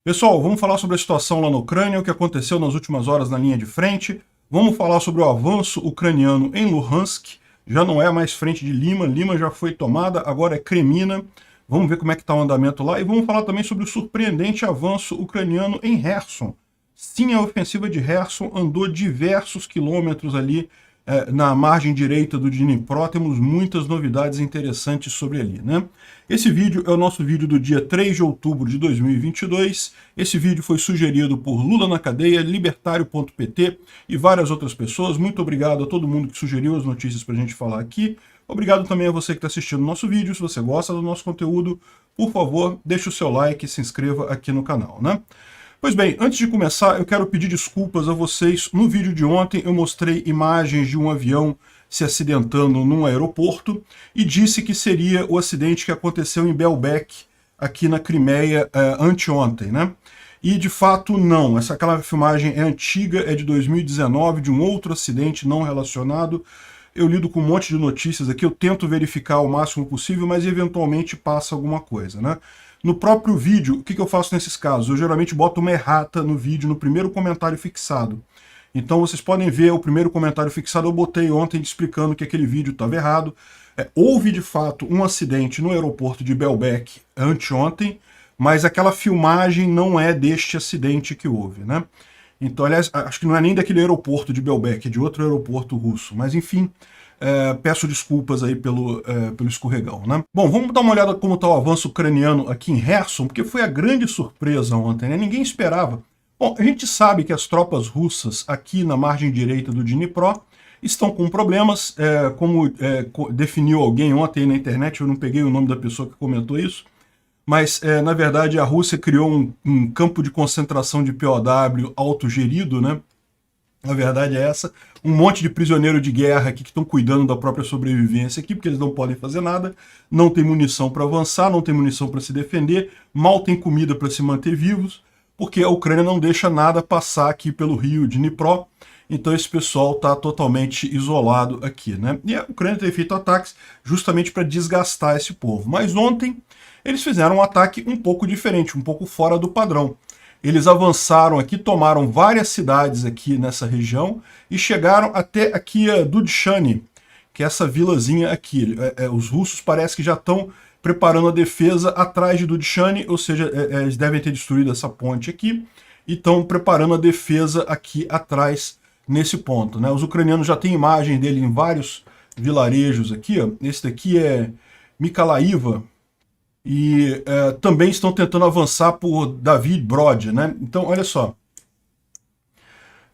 Pessoal, vamos falar sobre a situação lá na Ucrânia, o que aconteceu nas últimas horas na linha de frente. Vamos falar sobre o avanço ucraniano em Luhansk. Já não é mais frente de Lima, Lima já foi tomada, agora é Kremina. Vamos ver como é que está o andamento lá. E vamos falar também sobre o surpreendente avanço ucraniano em Kherson. Sim, a ofensiva de Kherson andou diversos quilômetros ali na margem direita do Dnipro. Temos muitas novidades interessantes sobre ali, né? Esse vídeo é o nosso vídeo do dia 3 de outubro de 2022. Esse vídeo foi sugerido por Lula na Cadeia, Libertário.pt e várias outras pessoas. Muito obrigado a todo mundo que sugeriu as notícias para a gente falar aqui. Obrigado também a você que está assistindo o nosso vídeo. Se você gosta do nosso conteúdo, por favor, deixe o seu like e se inscreva aqui no canal, né? Pois bem, antes de começar, eu quero pedir desculpas a vocês. No vídeo de ontem eu mostrei imagens de um avião se acidentando num aeroporto e disse que seria o acidente que aconteceu em Belbek, aqui na Crimeia, anteontem, né? E de fato não, aquela filmagem é antiga, é de 2019, de um outro acidente não relacionado. Eu lido com um monte de notícias aqui, eu tento verificar o máximo possível, mas eventualmente passa alguma coisa, né? No próprio vídeo, o que eu faço nesses casos? Eu geralmente boto uma errata no vídeo, no primeiro comentário fixado. Então vocês podem ver o primeiro comentário fixado, eu botei ontem explicando que aquele vídeo estava errado. Houve de fato um acidente no aeroporto de Belbek anteontem, mas aquela filmagem não é deste acidente que houve, né? Então, aliás, acho que não é nem daquele aeroporto de Belbek, é de outro aeroporto russo. Mas enfim, peço desculpas aí pelo escorregão, né? Bom, vamos dar uma olhada como está o avanço ucraniano aqui em Kherson, porque foi a grande surpresa ontem, né? Ninguém esperava. Bom, a gente sabe que as tropas russas aqui na margem direita do Dnipro estão com problemas, como definiu alguém ontem na internet, eu não peguei o nome da pessoa que comentou isso, mas, na verdade, a Rússia criou um campo de concentração de POW autogerido, né? A verdade é essa. Um monte de prisioneiro de guerra aqui que estão cuidando da própria sobrevivência aqui, porque eles não podem fazer nada, não tem munição para avançar, não tem munição para se defender, mal tem comida para se manter vivos, porque a Ucrânia não deixa nada passar aqui pelo rio Dnipro. Então esse pessoal está totalmente isolado aqui, né? E a Ucrânia tem feito ataques justamente para desgastar esse povo. Mas ontem eles fizeram um ataque um pouco diferente, um pouco fora do padrão. Eles avançaram aqui, tomaram várias cidades aqui nessa região e chegaram até aqui a Dudchany, que é essa vilazinha aqui. Os russos parece que já estão preparando a defesa atrás de Dudchany, ou seja, eles devem ter destruído essa ponte aqui e estão preparando a defesa aqui atrás nesse ponto, né? Os ucranianos já têm imagem dele em vários vilarejos aqui, ó. Esse daqui é Mykolaiv, e também estão tentando avançar por David Brod, né? Então, olha só.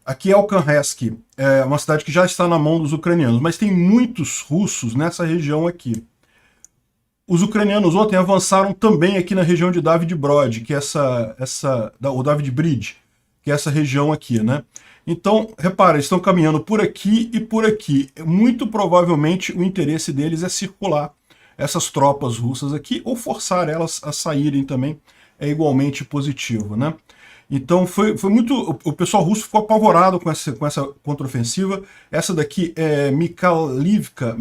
Aqui é Alkanevsk, é uma cidade que já está na mão dos ucranianos, mas tem muitos russos nessa região aqui. Os ucranianos ontem avançaram também aqui na região de David Brod, que é o David Bridge, que é essa região aqui, né? Então, repara, eles estão caminhando por aqui e por aqui. Muito provavelmente o interesse deles é circular essas tropas russas aqui, ou forçar elas a saírem também, é igualmente positivo, né? Então foi muito... O pessoal russo ficou apavorado com essa contraofensiva. Essa daqui é Mykolivka,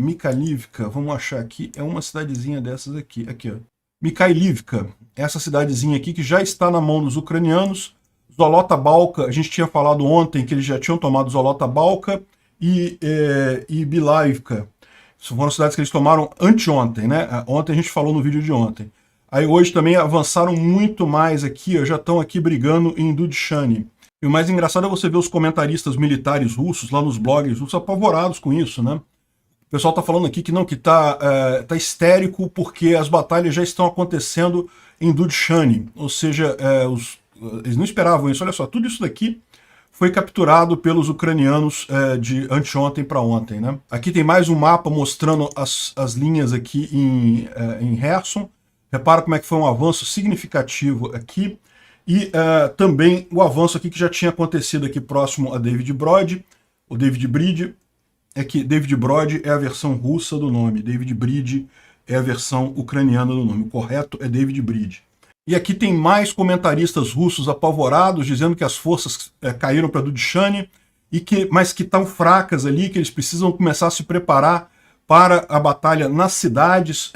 vamos achar aqui, é uma cidadezinha dessas aqui, ó. Mykolivka, essa cidadezinha aqui que já está na mão dos ucranianos. Zolota Balka, a gente tinha falado ontem que eles já tinham tomado Zolota Balka e Bilaivka. Foram cidades que eles tomaram anteontem, né? Ontem a gente falou no vídeo de ontem. Aí hoje também avançaram muito mais aqui, já estão aqui brigando em Dudchany. E o mais engraçado é você ver os comentaristas militares russos, lá nos blogs russos, apavorados com isso, né? O pessoal está falando aqui que não, que tá histérico porque as batalhas já estão acontecendo em Dudchany. Ou seja, eles não esperavam isso. Olha só, tudo isso daqui foi capturado pelos ucranianos de anteontem para ontem, né? Aqui tem mais um mapa mostrando as linhas aqui em Kherson. Repara como é que foi um avanço significativo aqui. E também o avanço aqui que já tinha acontecido aqui próximo a David Brod. O David Bridge é que David Brod é a versão russa do nome. David Bridge é a versão ucraniana do nome. O correto é David Bridge. E aqui tem mais comentaristas russos apavorados, dizendo que as forças caíram para Dudchany, mas que estão fracas ali, que eles precisam começar a se preparar para a batalha nas cidades.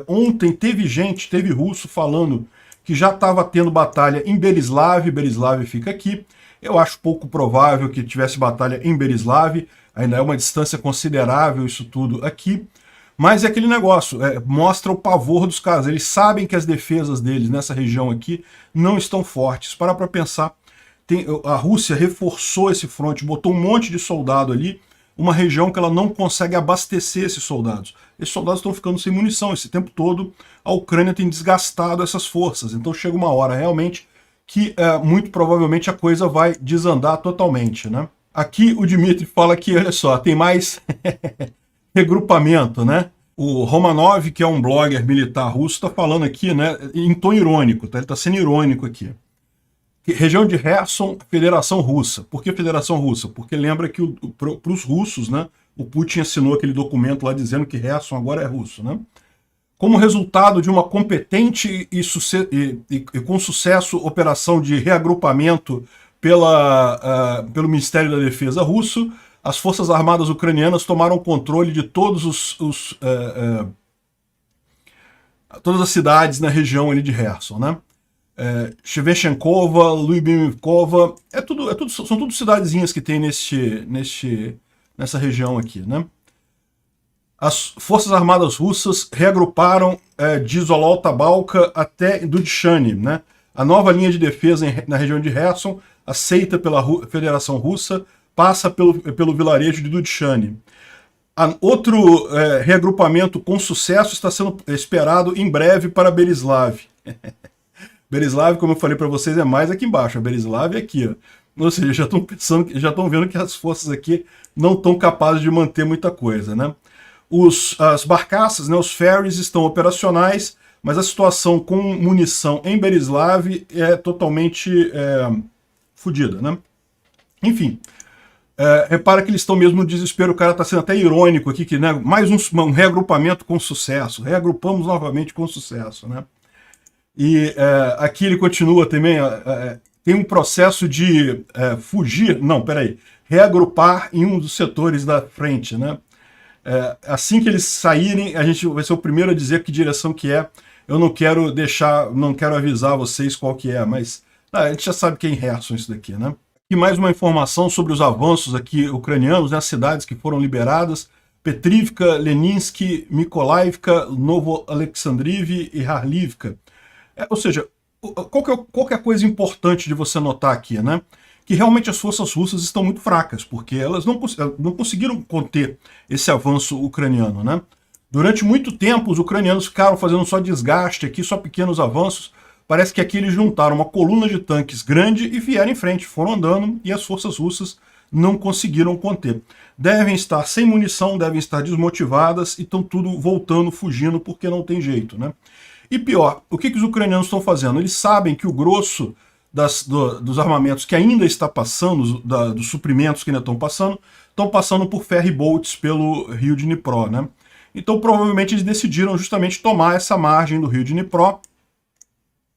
Ontem teve russo falando que já estava tendo batalha em Berislav. Berislav fica aqui. Eu acho pouco provável que tivesse batalha em Berislav, ainda é uma distância considerável isso tudo aqui. Mas é aquele negócio, mostra o pavor dos caras. Eles sabem que as defesas deles nessa região aqui não estão fortes. Para pensar, a Rússia reforçou esse fronte, botou um monte de soldado ali, uma região que ela não consegue abastecer esses soldados. Esses soldados estão ficando sem munição. Esse tempo todo a Ucrânia tem desgastado essas forças. Então chega uma hora realmente que muito provavelmente a coisa vai desandar totalmente, né? Aqui o Dmitry fala que, olha só, tem mais regrupamento, né? O Romanov, que é um blogger militar russo, está falando aqui, né, em tom irônico, tá? Ele está sendo irônico aqui. Região de Kherson, Federação Russa. Por que Federação Russa? Porque lembra que para os russos, né, o Putin assinou aquele documento lá dizendo que Kherson agora é russo, né? Como resultado de uma competente e com sucesso operação de reagrupamento pelo Ministério da Defesa russo, as Forças Armadas ucranianas tomaram controle de todas as cidades na região ali de Kherson, né? Shevchenkova, Lyubimivkova, são tudo cidadezinhas que tem nessa região aqui, né? As Forças Armadas russas reagruparam de Zolota-Balka até Dudchany, né? A nova linha de defesa na região de Kherson, aceita pela Federação Russa, passa pelo vilarejo de Dudchany. Outro reagrupamento com sucesso está sendo esperado em breve para Berislav. Berislav, como eu falei para vocês, é mais aqui embaixo. A Berislav é aqui, ó. Ou seja, já estão vendo que as forças aqui não estão capazes de manter muita coisa, né? As barcaças, né, os ferries estão operacionais, mas a situação com munição em Berislav é totalmente fodida, né? Enfim, repara que eles estão mesmo no desespero. O cara está sendo até irônico aqui, que, né, mais um reagrupamento com sucesso. Reagrupamos novamente com sucesso, né? E aqui ele continua também, tem um processo de reagrupar em um dos setores da frente, né? Assim que eles saírem, a gente vai ser o primeiro a dizer que direção que é. Eu não quero avisar vocês qual que é, mas a gente já sabe que é em Kherson isso daqui, né? E mais uma informação sobre os avanços aqui ucranianos, né? As cidades que foram liberadas: Petrivka, Leninsk, Mykolaiivka, Novo-Alexandriv e Harlivka. Ou seja, qual que é a coisa importante de você notar aqui, né? Que realmente as forças russas estão muito fracas, porque elas não conseguiram conter esse avanço ucraniano, né? Durante muito tempo, os ucranianos ficaram fazendo só desgaste aqui, só pequenos avanços. Parece que aqui eles juntaram uma coluna de tanques grande e vieram em frente, foram andando, e as forças russas não conseguiram conter. Devem estar sem munição, devem estar desmotivadas, e estão tudo voltando, fugindo, porque não tem jeito, né? E pior, o que os ucranianos estão fazendo? Eles sabem que o grosso dos armamentos que ainda está passando, dos suprimentos que ainda estão passando por ferry boats pelo rio de Dnipro, né? Então provavelmente eles decidiram justamente tomar essa margem do rio de Dnipro,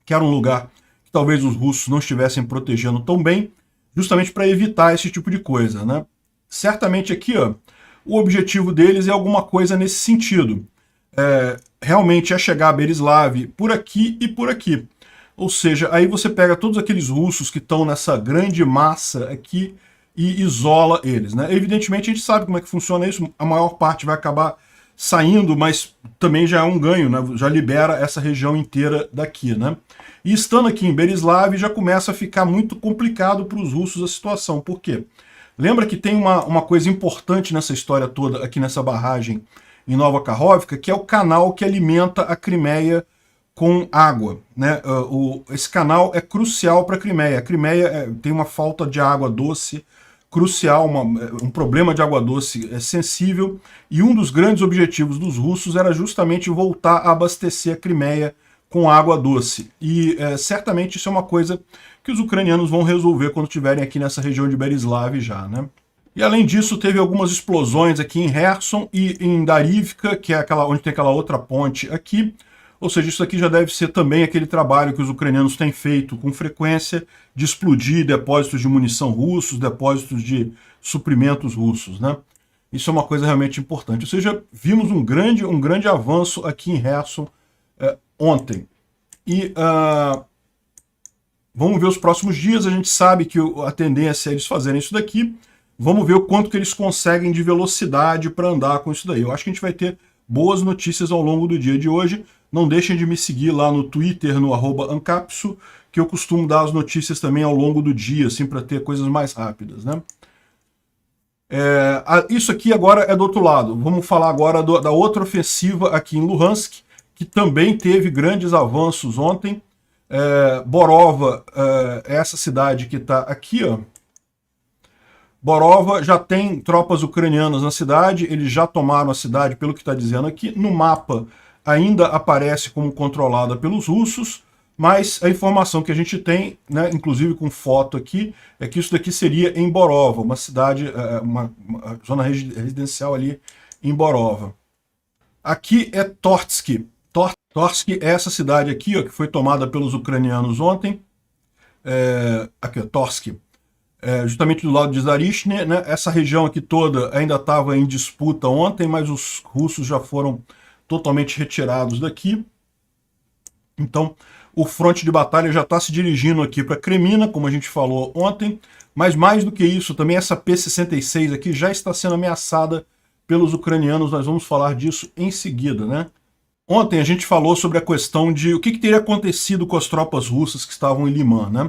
que era um lugar que talvez os russos não estivessem protegendo tão bem, justamente para evitar esse tipo de coisa, né? Certamente aqui, ó, o objetivo deles é alguma coisa nesse sentido. Realmente é chegar a Berislav por aqui e por aqui. Ou seja, aí você pega todos aqueles russos que estão nessa grande massa aqui e isola eles, né? Evidentemente a gente sabe como é que funciona isso, a maior parte vai acabar saindo, mas também já é um ganho, né? Já libera essa região inteira daqui, né? E estando aqui em Berislav já começa a ficar muito complicado para os russos a situação. Por quê? Lembra que tem uma coisa importante nessa história toda, aqui nessa barragem em Nova Kakhovka, que é o canal que alimenta a Crimeia com água, né? Esse canal é crucial para a Crimeia. A Crimeia tem uma falta de água doce crucial, um problema de água doce sensível, e um dos grandes objetivos dos russos era justamente voltar a abastecer a Crimeia com água doce. E certamente isso é uma coisa que os ucranianos vão resolver quando estiverem aqui nessa região de Berislav já, né? E além disso, teve algumas explosões aqui em Kherson e em Darivka, que é onde tem aquela outra ponte aqui. Ou seja, isso aqui já deve ser também aquele trabalho que os ucranianos têm feito com frequência de explodir depósitos de munição russos, depósitos de suprimentos russos, né? Isso é uma coisa realmente importante. Ou seja, vimos um grande avanço aqui em Kherson ontem. E vamos ver os próximos dias. A gente sabe que a tendência é eles fazerem isso daqui. Vamos ver o quanto que eles conseguem de velocidade para andar com isso daí. Eu acho que a gente vai ter boas notícias ao longo do dia de hoje. Não deixem de me seguir lá no Twitter, no @ancapsu, que eu costumo dar as notícias também ao longo do dia, assim, para ter coisas mais rápidas, né? Isso aqui agora é do outro lado. Vamos falar agora da outra ofensiva aqui em Luhansk, que também teve grandes avanços ontem. Borova é essa cidade que está aqui, ó. Borova já tem tropas ucranianas na cidade, eles já tomaram a cidade, pelo que está dizendo aqui. No mapa ainda aparece como controlada pelos russos, mas a informação que a gente tem, né, inclusive com foto aqui, é que isso daqui seria em Borova, uma cidade, uma zona residencial ali em Borova. Aqui é Torsk. Torsk é essa cidade aqui, ó, que foi tomada pelos ucranianos ontem. Aqui, ó, Torsk. Justamente do lado de Zarishne, né? Essa região aqui toda ainda estava em disputa ontem, mas os russos já foram totalmente retirados daqui. Então, o fronte de batalha já está se dirigindo aqui para Kremina, como a gente falou ontem, mas mais do que isso, também essa P-66 aqui já está sendo ameaçada pelos ucranianos, nós vamos falar disso em seguida, né? Ontem a gente falou sobre a questão de o que teria acontecido com as tropas russas que estavam em Liman, né?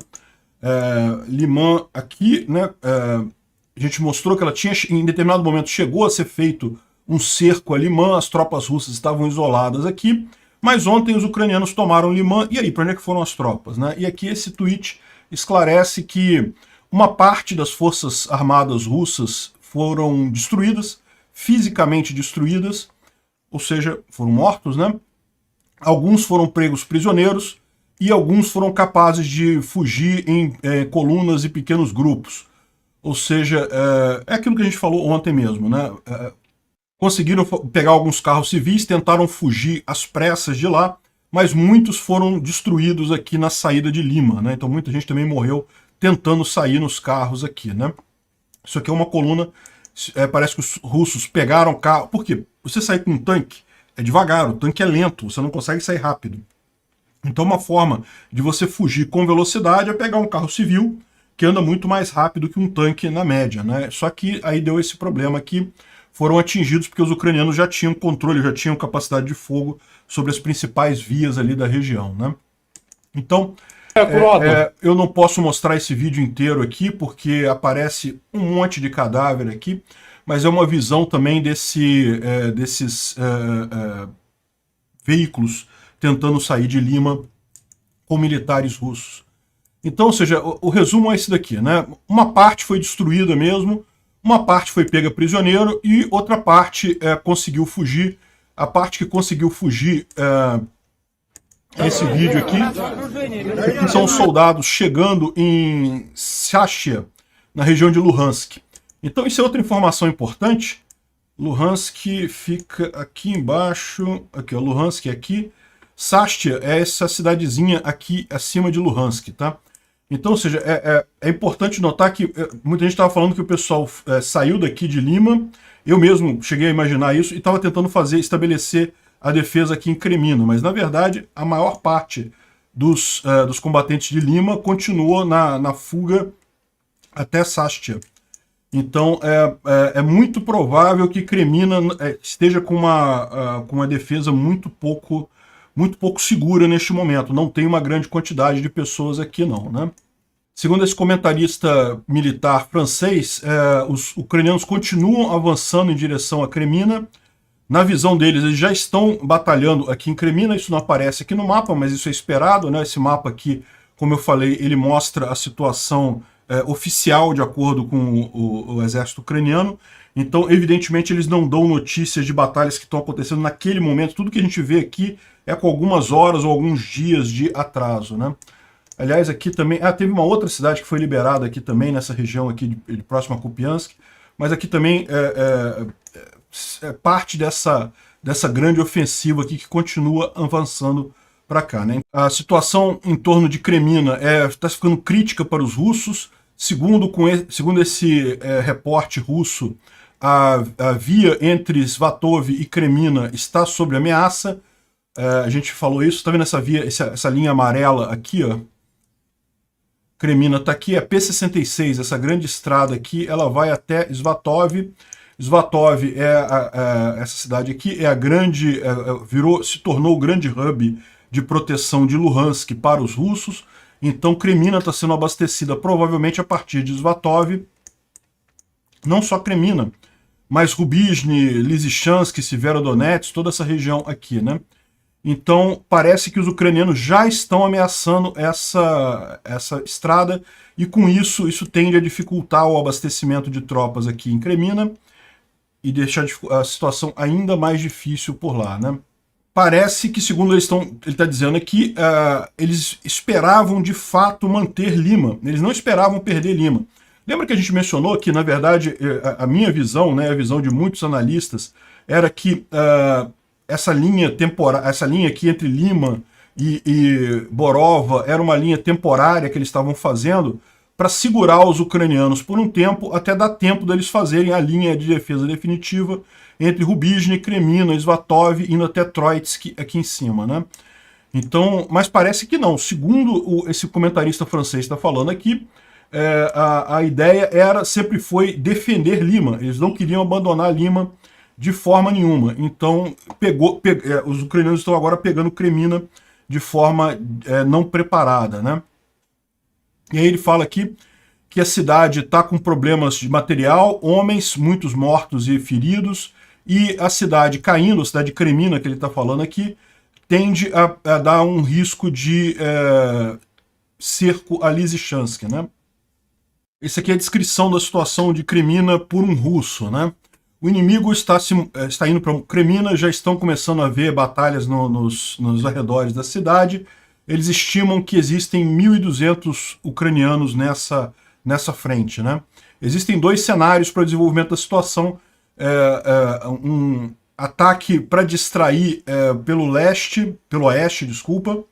Liman aqui, né, a gente mostrou que ela tinha, em determinado momento, chegou a ser feito um cerco a Liman, as tropas russas estavam isoladas aqui, mas ontem os ucranianos tomaram Liman, e aí, para onde é que foram as tropas, né? E aqui esse tweet esclarece que uma parte das forças armadas russas foram destruídas, fisicamente destruídas, ou seja, foram mortos, né? Alguns foram pegos prisioneiros, e alguns foram capazes de fugir em colunas e pequenos grupos. Ou seja, é aquilo que a gente falou ontem mesmo, né? Conseguiram pegar alguns carros civis, tentaram fugir às pressas de lá, mas muitos foram destruídos aqui na saída de Lima, né? Então muita gente também morreu tentando sair nos carros aqui, né? Isso aqui é uma coluna, parece que os russos pegaram o carro. Por quê? Você sair com um tanque é devagar, o tanque é lento, você não consegue sair rápido. Então uma forma de você fugir com velocidade é pegar um carro civil que anda muito mais rápido que um tanque na média, né? Só que aí deu esse problema que foram atingidos porque os ucranianos já tinham controle, já tinham capacidade de fogo sobre as principais vias ali da região, né? Então, eu não posso mostrar esse vídeo inteiro aqui porque aparece um monte de cadáver aqui, mas é uma visão também desses veículos tentando sair de Lima com militares russos. Então, ou seja, o resumo é esse daqui, né? Uma parte foi destruída mesmo, uma parte foi pega prisioneiro e outra parte conseguiu fugir. A parte que conseguiu fugir esse vídeo aqui são os soldados chegando em Sashia, na região de Luhansk. Então isso é outra informação importante. Luhansk fica aqui embaixo, aqui ó, Luhansk é aqui. Sashtia é essa cidadezinha aqui acima de Luhansk, tá? Então, ou seja, é importante notar que muita gente estava falando que o pessoal saiu daqui de Lima, eu mesmo cheguei a imaginar isso, e estava tentando estabelecer a defesa aqui em Kremina, mas na verdade a maior parte dos combatentes de Lima continuou na fuga até Sashtia. Então é muito provável que Kremina esteja com uma defesa muito pouco segura neste momento. Não tem uma grande quantidade de pessoas aqui não, né? Segundo esse comentarista militar francês, os ucranianos continuam avançando em direção a Kremina. Na visão deles, eles já estão batalhando aqui em Kremina. Isso não aparece aqui no mapa, mas isso é esperado, né? Esse mapa aqui, como eu falei, ele mostra a situação oficial de acordo com o exército ucraniano. Então, evidentemente, eles não dão notícias de batalhas que estão acontecendo naquele momento. Tudo que a gente vê aqui é com algumas horas ou alguns dias de atraso, né? Aliás, aqui também... teve uma outra cidade que foi liberada aqui também, nessa região aqui de próxima a Kupiansk, mas aqui também é parte dessa grande ofensiva aqui que continua avançando para cá, né? A situação em torno de Kremina está ficando crítica para os russos. Segundo esse reporte russo, a via entre Svatov e Kremina está sob ameaça. a gente falou isso, tá vendo essa via, essa linha amarela aqui, ó? Kremina está aqui, é P66, essa grande estrada aqui, ela vai até Svatov. Svatov essa cidade aqui é a grande, se tornou o grande hub de proteção de Luhansk para os russos. Então Kremina está sendo abastecida provavelmente a partir de Svatov. Não só Kremina, mas Rubizhny, Lysychansk, Severodonetsk, toda essa região aqui, né? Então, parece que os ucranianos já estão ameaçando essa estrada, e com isso tende a dificultar o abastecimento de tropas aqui em Kremina e deixar a situação ainda mais difícil por lá, né? Parece que, segundo ele está dizendo aqui, eles esperavam de fato manter Lima, eles não esperavam perder Lima. Lembra que a gente mencionou que, na verdade, a minha visão, né, a visão de muitos analistas, era que essa linha aqui entre Lima e Borova era uma linha temporária que eles estavam fazendo para segurar os ucranianos por um tempo, até dar tempo deles fazerem a linha de defesa definitiva entre Rubizhny, Kremina, Svatov e indo até Troitsk aqui em cima, né? Então, mas parece que não. Segundo esse comentarista francês está falando aqui, a ideia sempre foi defender Lima. Eles não queriam abandonar Lima de forma nenhuma. Então, os ucranianos estão agora pegando Kremina de forma não preparada, né? E aí ele fala aqui que a cidade está com problemas de material, homens, muitos mortos e feridos, e a cidade caindo, a cidade de Kremina, que ele está falando aqui, tende a dar um risco de cerco a Lysychansk, né? Essa aqui é a descrição da situação de Kremina por um russo, né? O inimigo está indo para Kremina, já estão começando a haver batalhas nos arredores da cidade. Eles estimam que existem 1.200 ucranianos nessa frente, né? Existem dois cenários para o desenvolvimento da situação. Um ataque para distrair pelo oeste, desculpa,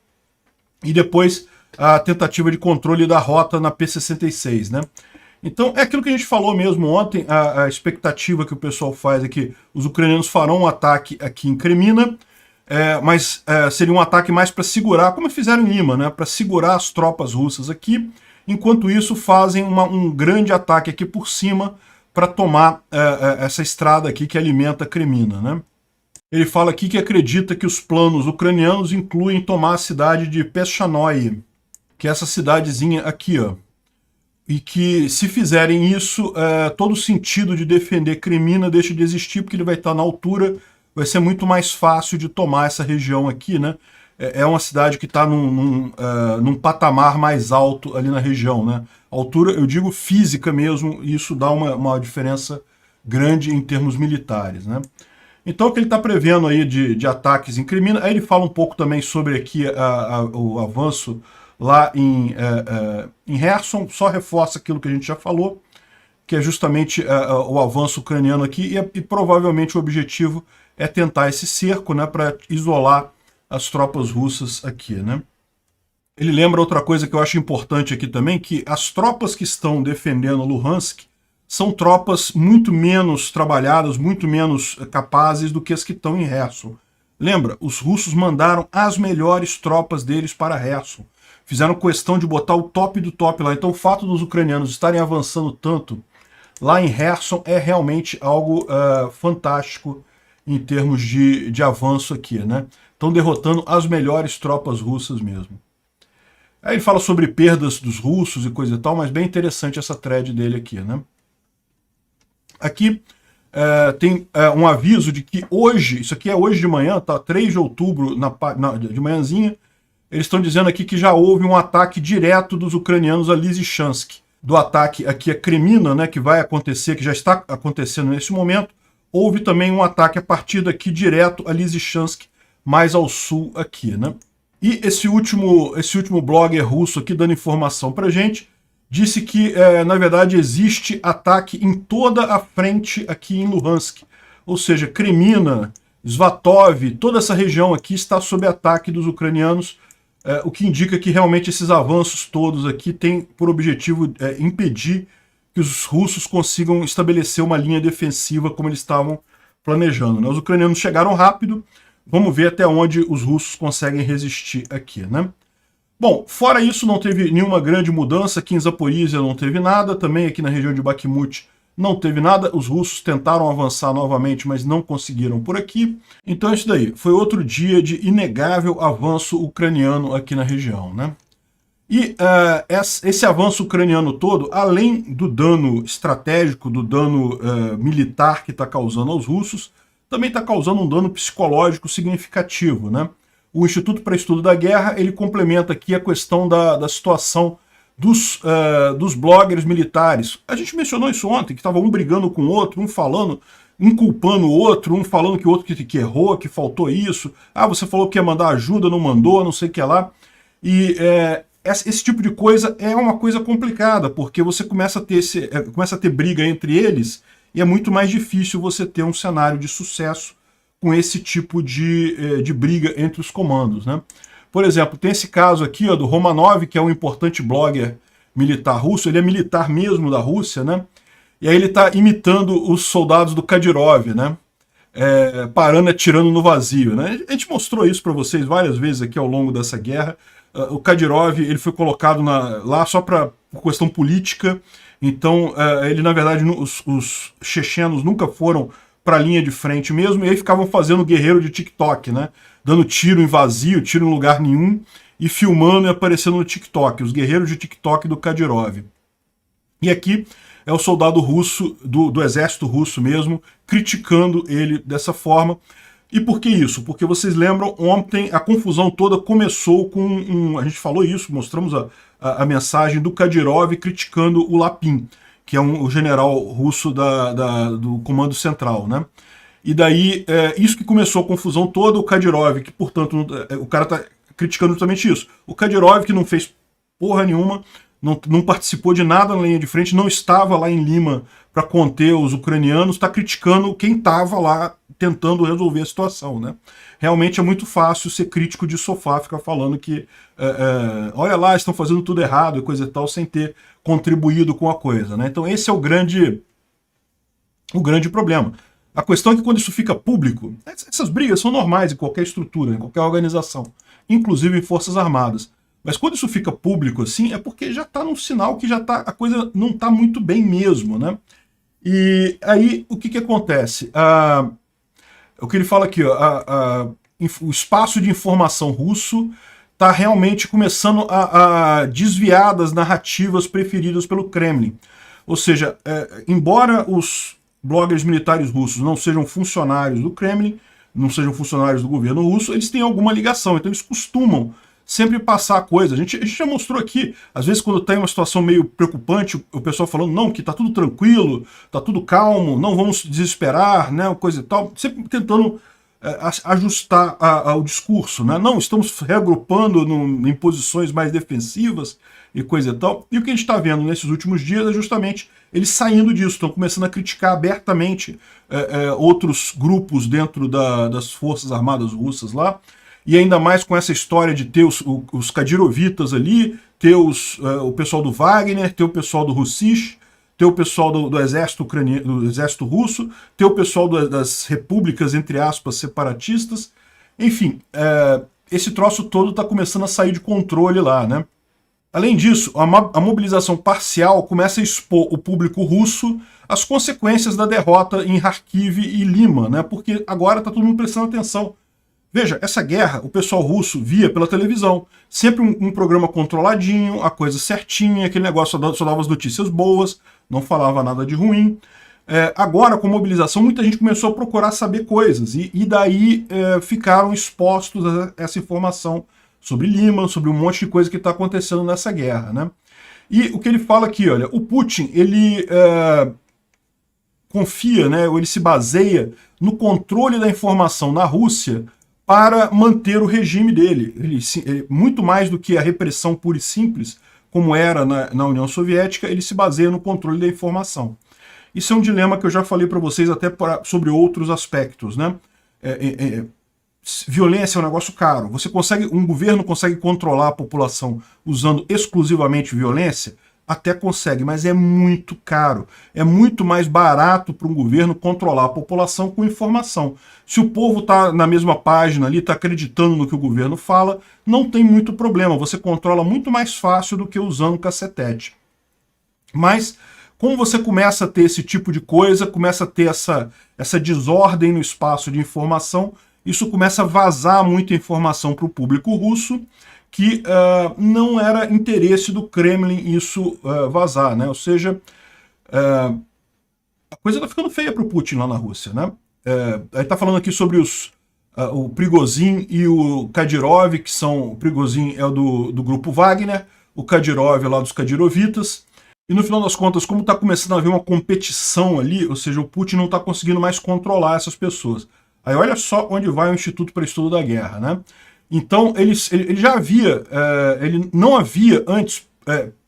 e depois a tentativa de controle da rota na P66, né? Então, é aquilo que a gente falou mesmo ontem, a expectativa que o pessoal faz é que os ucranianos farão um ataque aqui em Kremina, mas seria um ataque mais para segurar, como fizeram em Lima, né? Para segurar as tropas russas aqui, enquanto isso fazem um grande ataque aqui por cima para tomar essa estrada aqui que alimenta Kremina, né? Ele fala aqui que acredita que os planos ucranianos incluem tomar a cidade de Peshchanoi, que é essa cidadezinha aqui, ó. E que, se fizerem isso, todo o sentido de defender Kremina deixa de existir, porque ele vai estar na altura, vai ser muito mais fácil de tomar essa região aqui, né? É uma cidade que está num patamar mais alto ali na região, né? Altura, eu digo física mesmo, e isso dá uma diferença grande em termos militares, né? Então, o que ele está prevendo aí de ataques em Kremina, aí ele fala um pouco também sobre aqui o avanço lá em Kherson, só reforça aquilo que a gente já falou, que é justamente o avanço ucraniano aqui, e provavelmente o objetivo é tentar esse cerco, né, para isolar as tropas russas aqui, né? Ele lembra outra coisa que eu acho importante aqui também, que as tropas que estão defendendo Luhansk são tropas muito menos trabalhadas, muito menos capazes do que as que estão em Kherson. Lembra, os russos mandaram as melhores tropas deles para Kherson. Fizeram questão de botar o top do top lá. Então o fato dos ucranianos estarem avançando tanto lá em Kherson é realmente algo fantástico em termos de avanço aqui, né? Estão derrotando as melhores tropas russas mesmo. Aí ele fala sobre perdas dos russos e coisa e tal, mas bem interessante essa thread dele aqui, né? Aqui tem um aviso de que hoje, isso aqui é hoje de manhã, tá? 3 de outubro, de manhãzinha, eles estão dizendo aqui que já houve um ataque direto dos ucranianos a Lysychansk. Do ataque aqui a Kremina, né, que vai acontecer, que já está acontecendo nesse momento, houve também um ataque a partir daqui direto a Lysychansk, mais ao sul aqui, né? E esse último blogger russo aqui dando informação pra gente, disse que, na verdade, existe ataque em toda a frente aqui em Luhansk. Ou seja, Kremina, Svatov, toda essa região aqui está sob ataque dos ucranianos, o que indica que realmente esses avanços todos aqui têm por objetivo impedir que os russos consigam estabelecer uma linha defensiva como eles estavam planejando, né? Os ucranianos chegaram rápido, Vamos ver até onde os russos conseguem resistir aqui, né? Bom, fora isso, não teve nenhuma grande mudança. Aqui em Zaporizhia não teve nada, também aqui na região de Bakhmut não teve nada. Os russos tentaram avançar novamente, mas não conseguiram por aqui. Então é isso daí. Foi outro dia de inegável avanço ucraniano aqui na região, né? E esse avanço ucraniano todo, além do dano estratégico, do dano militar que está causando aos russos, também está causando um dano psicológico significativo, né? O Instituto para Estudo da Guerra, ele complementa aqui a questão da situação dos bloggers militares. A gente mencionou isso ontem, que estava um brigando com o outro, um falando, um culpando o outro, um falando que o outro que errou, que faltou isso. Ah, você falou que ia mandar ajuda, não mandou, não sei o que lá. E esse tipo de coisa é uma coisa complicada, porque você começa a ter briga entre eles e é muito mais difícil você ter um cenário de sucesso com esse tipo de briga entre os comandos, né? Por exemplo, tem esse caso aqui ó, do Romanov, que é um importante blogger militar russo, ele é militar mesmo da Rússia, né? E aí ele está imitando os soldados do Kadyrov, né? Parando e atirando no vazio, né? A gente mostrou isso para vocês várias vezes aqui ao longo dessa guerra. O Kadyrov ele foi colocado lá só por questão política, então ele na verdade, os chechenos nunca foram para a linha de frente mesmo, e aí ficavam fazendo guerreiro de TikTok, né? Dando tiro em vazio, tiro em lugar nenhum, e filmando e aparecendo no TikTok, os guerreiros de TikTok do Kadyrov. E aqui é o soldado russo, do exército russo mesmo, criticando ele dessa forma. E por que isso? Porque vocês lembram, ontem a confusão toda começou com a gente falou isso, mostramos a mensagem do Kadyrov criticando o Lapin, que é o general russo do Comando Central, né? E daí, isso que começou a confusão toda, o Kadyrov, que, portanto, o cara tá criticando justamente isso. O Kadyrov, que não fez porra nenhuma, não participou de nada na linha de frente, não estava lá em Lima para conter os ucranianos, está criticando quem estava lá tentando resolver a situação, né? Realmente é muito fácil ser crítico de sofá, ficar falando que olha lá, estão fazendo tudo errado e coisa e tal, sem ter contribuído com a coisa, né? Então esse é o grande problema. A questão é que quando isso fica público, essas brigas são normais em qualquer estrutura, em qualquer organização, inclusive em forças armadas. Mas quando isso fica público assim, é porque já está num sinal que a coisa não está muito bem mesmo, né? E aí o que acontece? O que ele fala aqui, ó, o espaço de informação russo está realmente começando a desviar das narrativas preferidas pelo Kremlin. Ou seja, embora os bloggers militares russos não sejam funcionários do Kremlin, não sejam funcionários do governo russo, eles têm alguma ligação, então eles costumam sempre passar a coisa. A gente já mostrou aqui, às vezes quando tem uma situação meio preocupante, o pessoal falando, não, que tá tudo tranquilo, tá tudo calmo, não vamos desesperar, né, coisa e tal, sempre tentando ajustar ao discurso, né? Não, estamos reagrupando em posições mais defensivas e coisa e tal. E o que a gente está vendo nesses últimos dias é justamente eles saindo disso, estão começando a criticar abertamente outros grupos dentro das Forças Armadas Russas lá, e ainda mais com essa história de ter os Kadyrovitas ali, ter o pessoal do Wagner, ter o pessoal do Russich, ter o pessoal do exército ucraniano, do exército russo, ter o pessoal das repúblicas, entre aspas, separatistas. Enfim, esse troço todo está começando a sair de controle lá, né? Além disso, a mobilização parcial começa a expor o público russo às consequências da derrota em Kharkiv e Lima, né? Porque agora está todo mundo prestando atenção. Veja, essa guerra o pessoal russo via pela televisão, sempre um programa controladinho, a coisa certinha, aquele negócio só dava as notícias boas, não falava nada de ruim. Agora, com a mobilização, muita gente começou a procurar saber coisas, e daí ficaram expostos a essa informação sobre Lima, sobre um monte de coisa que está acontecendo nessa guerra, né? E o que ele fala aqui, olha, o Putin, ele confia, né, ou ele se baseia no controle da informação na Rússia para manter o regime dele. Muito mais do que a repressão pura e simples, como era na União Soviética, ele se baseia no controle da informação. Isso é um dilema que eu já falei para vocês até sobre outros aspectos, né? Violência é um negócio caro. Um governo consegue controlar a população usando exclusivamente violência? Até consegue, mas é muito caro. É muito mais barato para um governo controlar a população com informação. Se o povo está na mesma página ali, está acreditando no que o governo fala, não tem muito problema. Você controla muito mais fácil do que usando cacetete. Mas, como você começa a ter esse tipo de coisa, começa a ter essa desordem no espaço de informação, isso começa a vazar muita informação para o público russo, que não era interesse do Kremlin isso vazar, né? Ou seja, a coisa está ficando feia para o Putin lá na Rússia, né? Aí está falando aqui sobre o Prigozhin e o Kadyrov, que são... O Prigozhin é do grupo Wagner, o Kadyrov é lá dos Kadyrovitas, e no final das contas, como está começando a haver uma competição ali, ou seja, o Putin não está conseguindo mais controlar essas pessoas. Aí olha só onde vai o Instituto para Estudo da Guerra, né? Então, ele já havia, ele não havia antes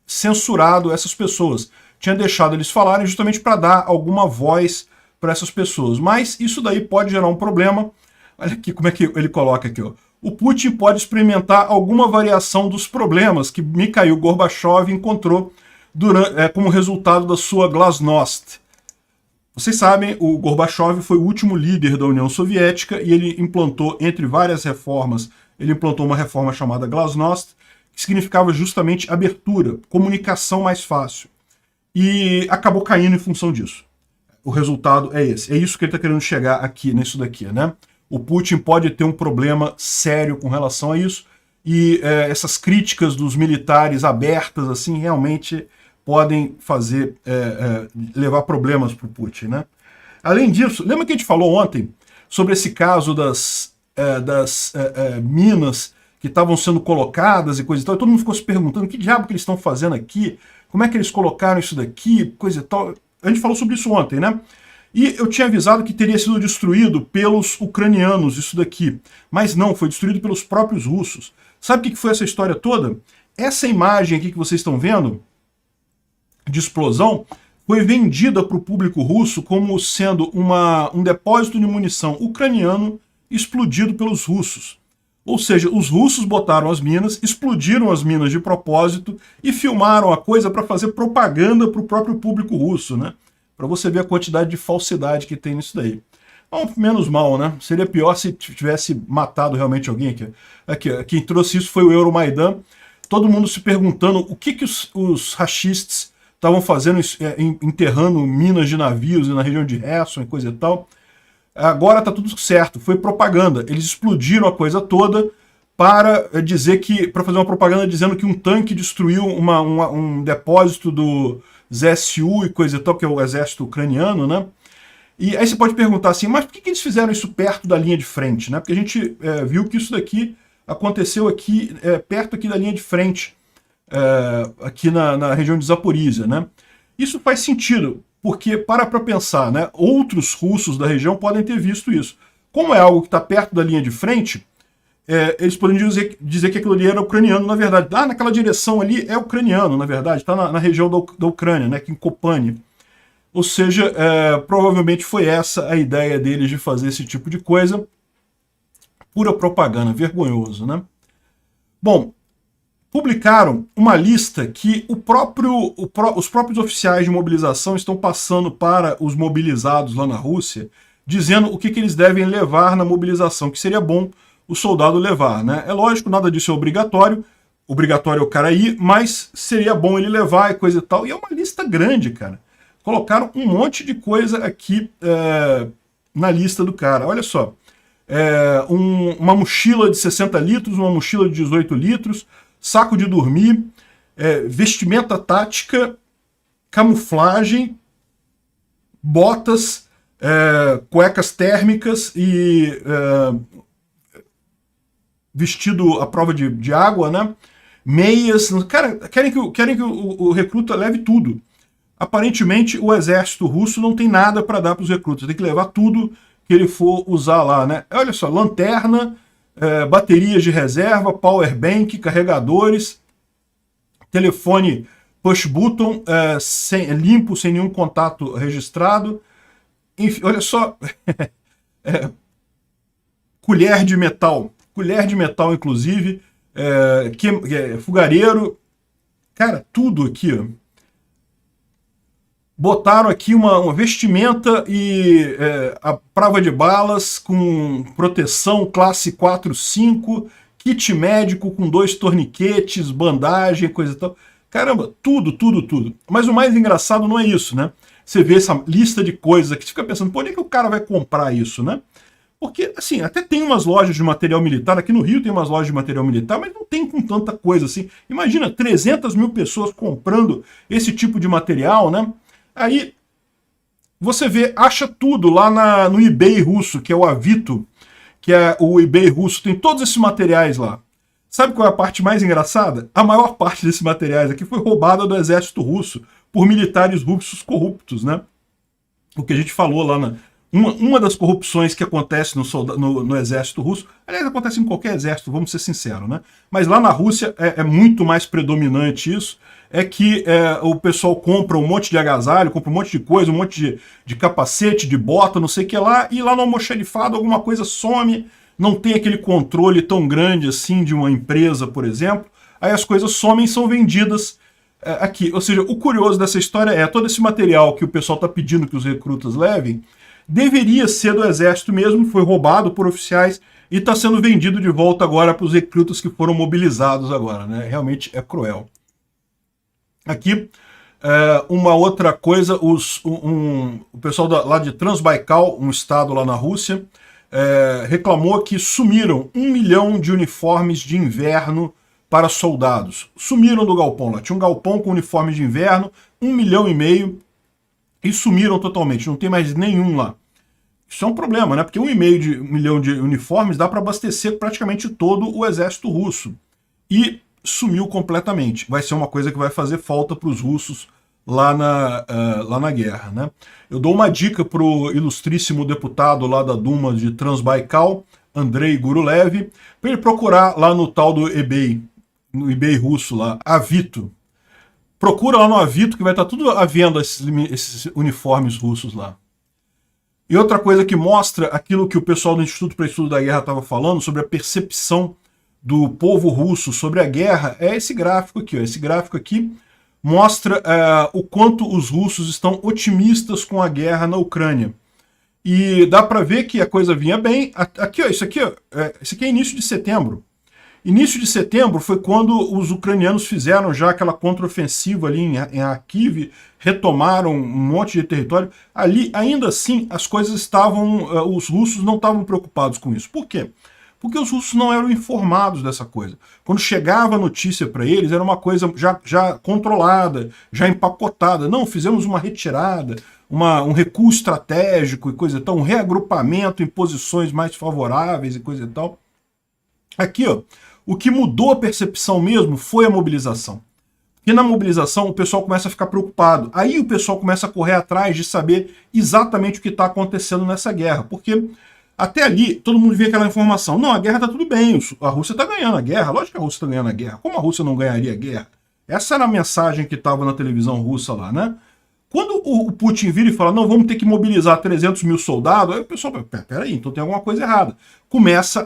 censurado essas pessoas. Tinha deixado eles falarem justamente para dar alguma voz para essas pessoas. Mas isso daí pode gerar um problema. Olha aqui como é que ele coloca aqui, ó. O Putin pode experimentar alguma variação dos problemas que Mikhail Gorbachev encontrou como resultado da sua glasnost. Vocês sabem, o Gorbachev foi o último líder da União Soviética e ele implantou, entre várias reformas, ele implantou uma reforma chamada glasnost, que significava justamente abertura, comunicação mais fácil. E acabou caindo em função disso. O resultado é esse. É isso que ele está querendo chegar aqui, nisso daqui, né? O Putin pode ter um problema sério com relação a isso, e essas críticas dos militares abertas, assim, realmente podem levar problemas para o Putin, né? Além disso, lembra que a gente falou ontem sobre esse caso das minas que estavam sendo colocadas e coisa e tal, e todo mundo ficou se perguntando que diabo que eles estão fazendo aqui, como é que eles colocaram isso daqui, coisa e tal. A gente falou sobre isso ontem, né? E eu tinha avisado que teria sido destruído pelos ucranianos, isso daqui. Mas não, foi destruído pelos próprios russos. Sabe o que foi essa história toda? Essa imagem aqui que vocês estão vendo, de explosão, foi vendida para o público russo como sendo um depósito de munição ucraniano explodido pelos russos. Ou seja, os russos botaram as minas, explodiram as minas de propósito e filmaram a coisa para fazer propaganda para o próprio público russo, né? Para você ver a quantidade de falsidade que tem nisso daí. Bom, menos mal, né? Seria pior se tivesse matado realmente alguém aqui. Quem trouxe isso foi o Euromaidan. Todo mundo se perguntando o que os rachists estavam fazendo, enterrando minas de navios na região de Kherson e coisa e tal. Agora tá tudo certo, foi propaganda. Eles explodiram a coisa toda para fazer uma propaganda dizendo que um tanque destruiu um depósito do ZSU e coisa e tal, que é o exército ucraniano, né? E aí você pode perguntar assim, mas por que eles fizeram isso perto da linha de frente, né? Porque a gente viu que isso daqui aconteceu aqui, perto aqui da linha de frente, aqui na região de Zaporizhia, né? Isso faz sentido, porque, para pensar, né, outros russos da região podem ter visto isso. Como é algo que está perto da linha de frente, eles podem dizer que aquilo ali era ucraniano, na verdade. Naquela direção ali é ucraniano, na verdade, está na região da Ucrânia, né, aqui em Kobani. Ou seja, provavelmente foi essa a ideia deles de fazer esse tipo de coisa. Pura propaganda, vergonhoso, né? Bom, publicaram uma lista que os próprios oficiais de mobilização estão passando para os mobilizados lá na Rússia, dizendo o que eles devem levar na mobilização, que seria bom o soldado levar, né? É lógico, nada disso é obrigatório é o cara ir, mas seria bom ele levar e coisa e tal, e é uma lista grande, cara. Colocaram um monte de coisa aqui na lista do cara, olha só. Uma mochila de 60 litros, uma mochila de 18 litros, saco de dormir, vestimenta tática, camuflagem, botas, cuecas térmicas e vestido à prova de água, né? Meias. Cara, querem que o recruta leve tudo. Aparentemente, o exército russo não tem nada para dar para os recrutas, tem que levar tudo que ele for usar lá, né? Olha só, lanterna, baterias de reserva, power bank, carregadores, telefone push button, limpo, sem nenhum contato registrado. Enfim, olha só, colher de metal, inclusive, fogareiro, cara, tudo aqui, ó. botaram aqui uma vestimenta e a prova de balas com proteção classe 4, 5, kit médico com 2 torniquetes, bandagem, coisa e tal. Caramba, tudo, tudo, tudo. Mas o mais engraçado não é isso, né? Você vê essa lista de coisas aqui, você fica pensando, por que o cara vai comprar isso, né? Porque, assim, até tem umas lojas de material militar, aqui no Rio tem umas lojas de material militar, mas não tem com tanta coisa assim. Imagina, 300 mil pessoas comprando esse tipo de material, né? Aí você vê, acha tudo lá no eBay russo, que é o Avito, que é o eBay russo, tem todos esses materiais lá. Sabe qual é a parte mais engraçada? A maior parte desses materiais aqui foi roubada do exército russo por militares russos corruptos, né? O que a gente falou lá uma das corrupções que acontece no exército russo, aliás, acontece em qualquer exército, vamos ser sinceros, né? Mas lá na Rússia é muito mais predominante isso, é que o pessoal compra um monte de agasalho, compra um monte de coisa, um monte de capacete, de bota, não sei o que lá, e lá no almoxarifado alguma coisa some, não tem aquele controle tão grande assim de uma empresa, por exemplo, aí as coisas somem e são vendidas aqui. Ou seja, o curioso dessa história é todo esse material que o pessoal está pedindo que os recrutas levem, deveria ser do exército mesmo, foi roubado por oficiais e está sendo vendido de volta agora para os recrutas que foram mobilizados agora, né? Realmente é cruel. Aqui, uma outra coisa, o pessoal lá de Transbaikal, um estado lá na Rússia, reclamou que sumiram 1 milhão de uniformes de inverno para soldados. Sumiram do galpão lá. Tinha um galpão com uniformes de inverno, 1,5 milhão, e sumiram totalmente. Não tem mais nenhum lá. Isso é um problema, né? Porque 1,5 milhão de uniformes dá para abastecer praticamente todo o exército russo. E sumiu completamente. Vai ser uma coisa que vai fazer falta para os russos lá na guerra, né? Eu dou uma dica para o ilustríssimo deputado lá da Duma de Transbaikal, Andrei Gurulev, para ele procurar lá no tal do eBay, no eBay russo lá, Avito. Procura lá no Avito que vai estar tudo à venda esses uniformes russos lá. E outra coisa que mostra aquilo que o pessoal do Instituto para Estudo da Guerra estava falando sobre a percepção do povo russo sobre a guerra é esse gráfico aqui. Ó. Esse gráfico aqui mostra o quanto os russos estão otimistas com a guerra na Ucrânia. E dá para ver que a coisa vinha bem. Aqui, ó, isso aqui é início de setembro. Início de setembro foi quando os ucranianos fizeram já aquela contraofensiva ali em Kharkiv, retomaram um monte de território. Ali, ainda assim, as coisas estavam... Os russos não estavam preocupados com isso. Por quê? Porque os russos não eram informados dessa coisa. Quando chegava a notícia para eles, era uma coisa já controlada, já empacotada. Não, fizemos uma retirada, um recuo estratégico e coisa e tal, um reagrupamento em posições mais favoráveis e coisa e tal. Aqui, ó, o que mudou a percepção mesmo foi a mobilização. Porque na mobilização o pessoal começa a ficar preocupado. Aí o pessoal começa a correr atrás de saber exatamente o que está acontecendo nessa guerra. Porque até ali todo mundo via aquela informação. Não, a guerra está tudo bem, a Rússia está ganhando a guerra. Lógico que a Rússia está ganhando a guerra. Como a Rússia não ganharia a guerra? Essa era a mensagem que estava na televisão russa lá, né? Quando o Putin vira e fala, não, vamos ter que mobilizar 300 mil soldados, aí o pessoal, peraí, então tem alguma coisa errada. Começa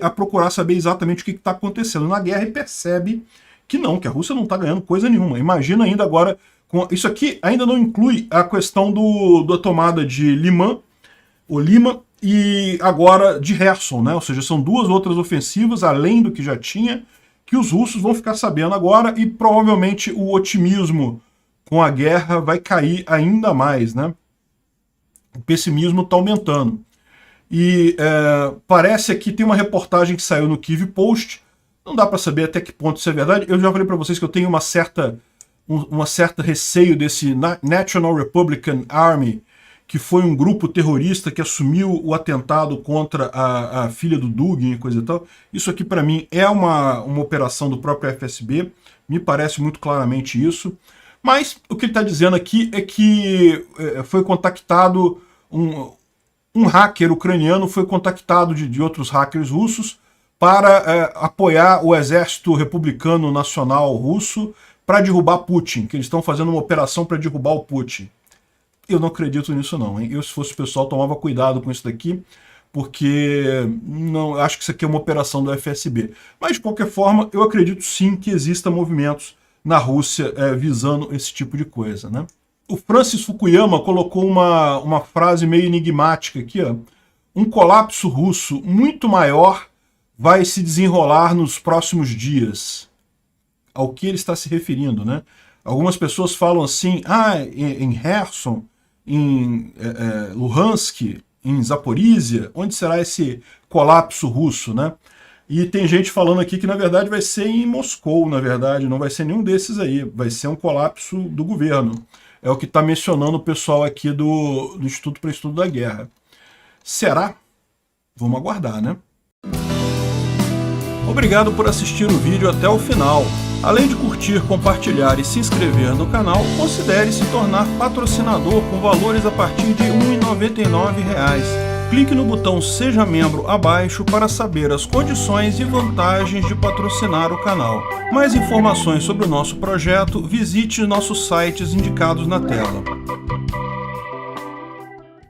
a procurar saber exatamente o que está acontecendo na guerra e percebe que não, que a Rússia não está ganhando coisa nenhuma. Imagina ainda agora, isso aqui ainda não inclui a questão da tomada de Lima e agora de Kherson, né? Ou seja, são duas outras ofensivas, além do que já tinha, que os russos vão ficar sabendo agora e provavelmente o otimismo com a guerra vai cair ainda mais, né? O pessimismo está aumentando. E parece aqui, tem uma reportagem que saiu no Kyiv Post, não dá para saber até que ponto isso é verdade. Eu já falei para vocês que eu tenho uma certa receio desse National Republican Army, que foi um grupo terrorista que assumiu o atentado contra a filha do Dugin e coisa e tal. Isso aqui para mim é uma operação do próprio FSB, me parece muito claramente isso. Mas o que ele está dizendo aqui é que foi contactado, um hacker ucraniano foi contactado de outros hackers russos para apoiar o exército republicano nacional russo para derrubar Putin, que eles estão fazendo uma operação para derrubar o Putin. Eu não acredito nisso não, hein? Eu, se fosse o pessoal, tomava cuidado com isso daqui, porque não acho que isso aqui é uma operação do FSB. Mas, de qualquer forma, eu acredito sim que existam movimentos na Rússia visando esse tipo de coisa, né? O Francis Fukuyama colocou uma frase meio enigmática aqui, ó. Um colapso russo muito maior vai se desenrolar nos próximos dias. Ao que ele está se referindo, né? Algumas pessoas falam assim, em Kherson, em Luhansk, em Zaporizhia, onde será esse colapso russo, né? E tem gente falando aqui que na verdade vai ser em Moscou, na verdade, não vai ser nenhum desses aí, vai ser um colapso do governo. É o que está mencionando o pessoal aqui do Instituto para Estudo da Guerra. Será? Vamos aguardar, né? Obrigado por assistir o vídeo até o final. Além de curtir, compartilhar e se inscrever no canal, considere se tornar patrocinador com valores a partir de R$ 1,99. Clique no botão Seja Membro abaixo para saber as condições e vantagens de patrocinar o canal. Mais informações sobre o nosso projeto, visite nossos sites indicados na tela.